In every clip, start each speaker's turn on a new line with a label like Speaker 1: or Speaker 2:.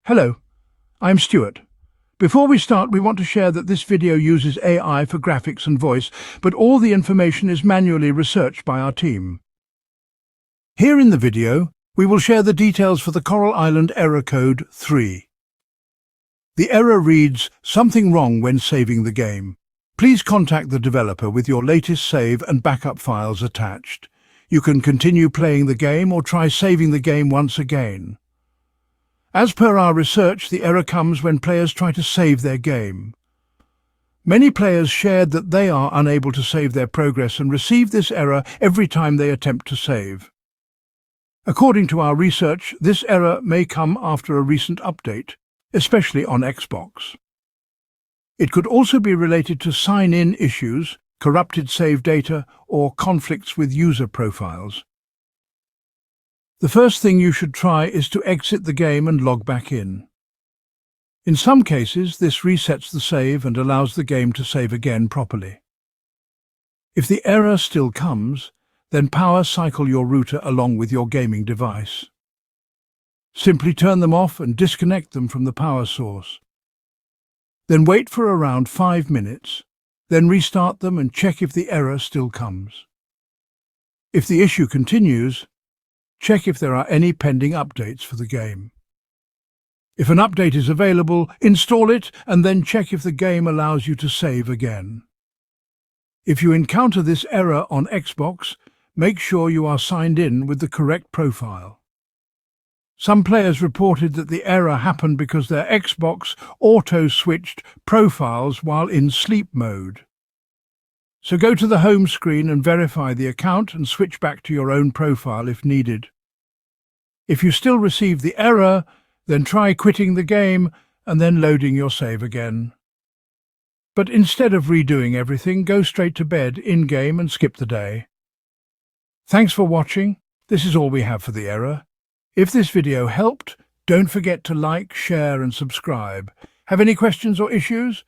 Speaker 1: Hello, I'm Stuart. Before we start, we want to share that this video uses AI for graphics and voice, but all the information is manually researched by our team. Here in the video, we will share the details for the Coral Island error code 3. The error reads, "Something wrong when saving the game. Please contact the developer with your latest save and backup files attached. You can continue playing the game or try saving the game once again." As per our research, the error comes when players try to save their game. Many players shared that they are unable to save their progress and receive this error every time they attempt to save. According to our research, this error may come after a recent update, especially on Xbox. It could also be related to sign-in issues, corrupted save data, or conflicts with user profiles. The first thing you should try is to exit the game and log back in. In some cases, this resets the save and allows the game to save again properly. If the error still comes, then power cycle your router along with your gaming device. Simply turn them off and disconnect them from the power source. Then wait for around 5 minutes, then restart them and check if the error still comes. If the issue continues, check if there are any pending updates for the game. If an update is available, install it and then check if the game allows you to save again. If you encounter this error on Xbox, make sure you are signed in with the correct profile. Some players reported that the error happened because their Xbox auto-switched profiles while in sleep mode. So go to the home screen and verify the account and switch back to your own profile if needed. If you still receive the error, then try quitting the game and then loading your save again. But instead of redoing everything, go straight to bed in-game and skip the day. Thanks for watching. This is all we have for the error. If this video helped, don't forget to like, share and subscribe. Have any questions or issues?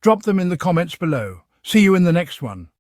Speaker 1: Drop them in the comments below. See you in the next one.